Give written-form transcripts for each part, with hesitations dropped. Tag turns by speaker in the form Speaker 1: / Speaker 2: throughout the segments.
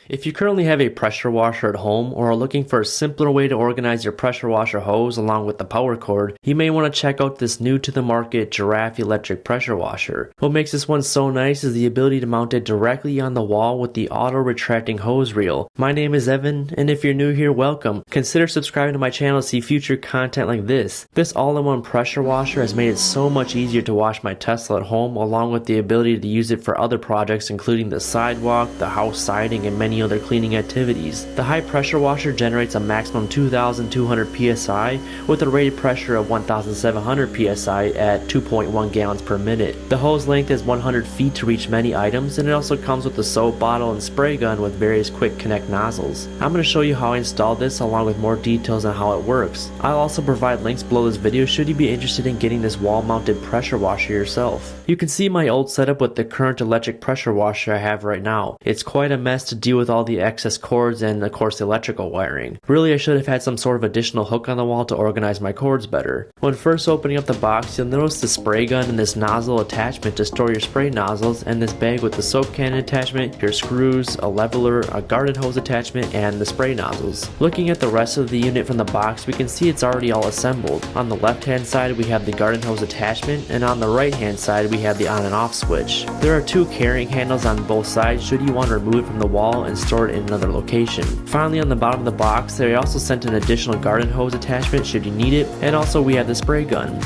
Speaker 1: If you currently have a pressure washer at home or are looking for a simpler way to organize your pressure washer hose along with the power cord, you may want to check out this new to the market Giraffe electric pressure washer. What makes this one so nice is the ability to mount it directly on the wall with the auto retracting hose reel. My name is Evan, and if you're new here, welcome. Consider subscribing to my channel to see future content like this. This all-in-one pressure washer has made it so much easier to wash my Tesla at home, along with the ability to use it for other projects including the sidewalk, the house siding, and many other cleaning activities. The high pressure washer generates a maximum 2,200 psi with a rated pressure of 1,700 psi at 2.1 gallons per minute. The hose length is 100 feet to reach many items, and it also comes with a soap bottle and spray gun with various quick connect nozzles. I'm going to show you how I installed this along with more details on how it works. I'll also provide links below this video should you be interested in getting this wall mounted pressure washer yourself. You can see my old setup with the current electric pressure washer I have right now. It's quite a mess to deal with all the excess cords and of course the electrical wiring. Really, I should have had some sort of additional hook on the wall to organize my cords better. When first opening up the box, you'll notice the spray gun and this nozzle attachment to store your spray nozzles, and this bag with the soap cannon attachment, your screws, a leveler, a garden hose attachment, and the spray nozzles. Looking at the rest of the unit from the box, we can see it's already all assembled. On the left hand side we have the garden hose attachment, and on the right hand side we have the on and off switch. There are two carrying handles on both sides should you want to remove it from the wall and store it in another location. Finally, on the bottom of the box, they also sent an additional garden hose attachment should you need it, and also we have the spray gun.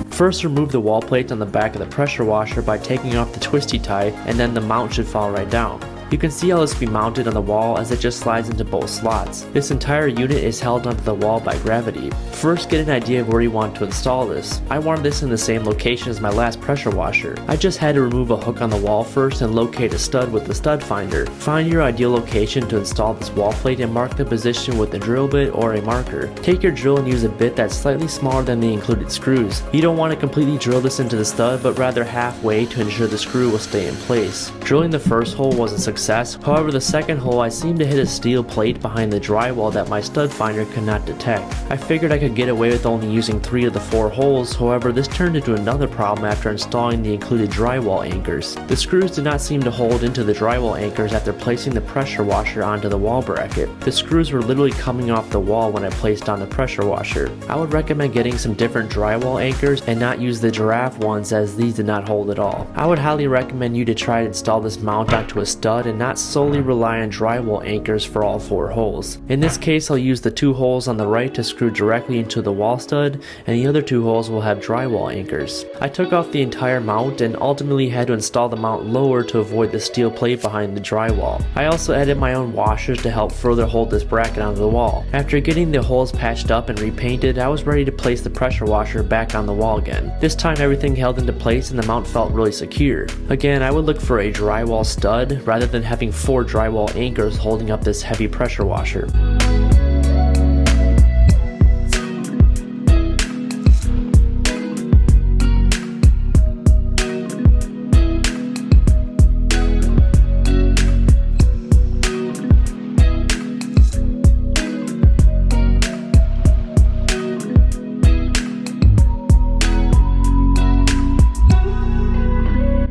Speaker 1: First, remove the wall plate on the back of the pressure washer by taking off the twisty tie, and then the mount should fall right down. You can see how this can be mounted on the wall as it just slides into both slots. This entire unit is held onto the wall by gravity. First, get an idea of where you want to install this. I wanted this in the same location as my last pressure washer. I just had to remove a hook on the wall first and locate a stud with the stud finder. Find your ideal location to install this wall plate and mark the position with a drill bit or a marker. Take your drill and use a bit that's slightly smaller than the included screws. You don't want to completely drill this into the stud, but rather halfway to ensure the screw will stay in place. Drilling the first hole was a success. However, the second hole I seemed to hit a steel plate behind the drywall that my stud finder could not detect. I figured I could get away with only using 3 of the 4 holes, however this turned into another problem after installing the included drywall anchors. The screws did not seem to hold into the drywall anchors after placing the pressure washer onto the wall bracket. The screws were literally coming off the wall when I placed on the pressure washer. I would recommend getting some different drywall anchors and not use the Giraffe ones as these did not hold at all. I would highly recommend you to try to install this mount onto a stud and not solely rely on drywall anchors for all 4 holes. In this case, I'll use the 2 holes on the right to screw directly into the wall stud, and the other 2 holes will have drywall anchors. I took off the entire mount and ultimately had to install the mount lower to avoid the steel plate behind the drywall. I also added my own washers to help further hold this bracket onto the wall. After getting the holes patched up and repainted, I was ready to place the pressure washer back on the wall again. This time everything held into place and the mount felt really secure. Again, I would look for a drywall stud rather than having 4 drywall anchors holding up this heavy pressure washer.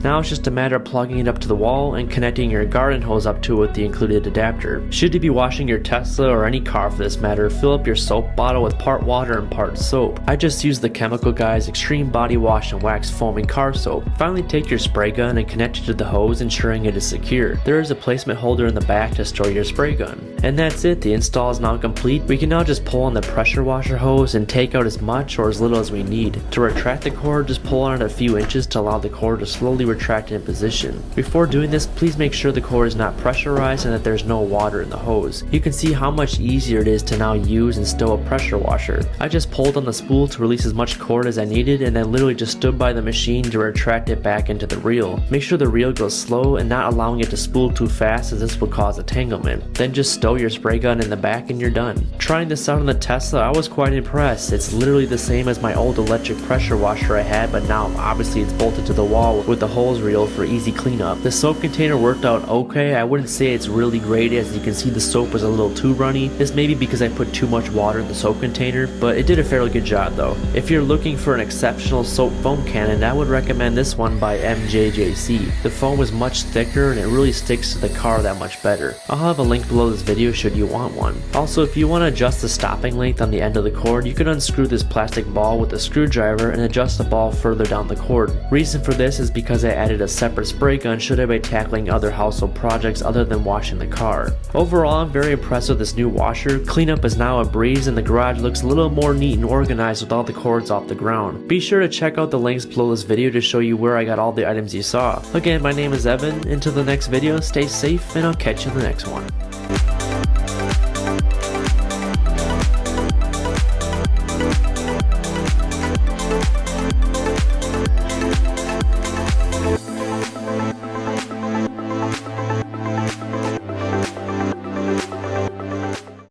Speaker 1: Now it's just a matter of plugging it up to the wall and connecting your garden hose up to it with the included adapter. Should you be washing your Tesla or any car for this matter, fill up your soap bottle with part water and part soap. I just used the Chemical Guys Extreme Body Wash and Wax Foaming Car Soap. Finally, take your spray gun and connect it to the hose, ensuring it is secure. There is a placement holder in the back to store your spray gun. And that's it, the install is now complete. We can now just pull on the pressure washer hose and take out as much or as little as we need. To retract the cord, just pull on it a few inches to allow the cord to slowly retract in position. Before doing this, please make sure the cord is not pressurized and that there's no water in the hose. You can see how much easier it is to now use and stow a pressure washer. I just pulled on the spool to release as much cord as I needed and then literally just stood by the machine to retract it back into the reel. Make sure the reel goes slow and not allowing it to spool too fast, as this will cause entanglement. Then just stow your spray gun in the back and you're done. Trying this out on the Tesla, I was quite impressed. It's literally the same as my old electric pressure washer I had, but now obviously it's bolted to the wall with the hole hose reel for easy cleanup. The soap container worked out okay. I wouldn't say it's really great, as you can see the soap was a little too runny. This may be because I put too much water in the soap container, but it did a fairly good job though. If you're looking for an exceptional soap foam cannon, I would recommend this one by MJJC. The foam is much thicker and it really sticks to the car that much better. I'll have a link below this video should you want one. Also, if you want to adjust the stopping length on the end of the cord, you can unscrew this plastic ball with a screwdriver and adjust the ball further down the cord. Reason for this is because I added a separate spray gun should I be tackling other household projects other than washing the car. Overall, I'm very impressed with this new washer. Cleanup is now a breeze and the garage looks a little more neat and organized with all the cords off the ground. Be sure to check out the links below this video to show you where I got all the items you saw. Again, my name is Evan. Until the next video, stay safe and I'll catch you in the next one.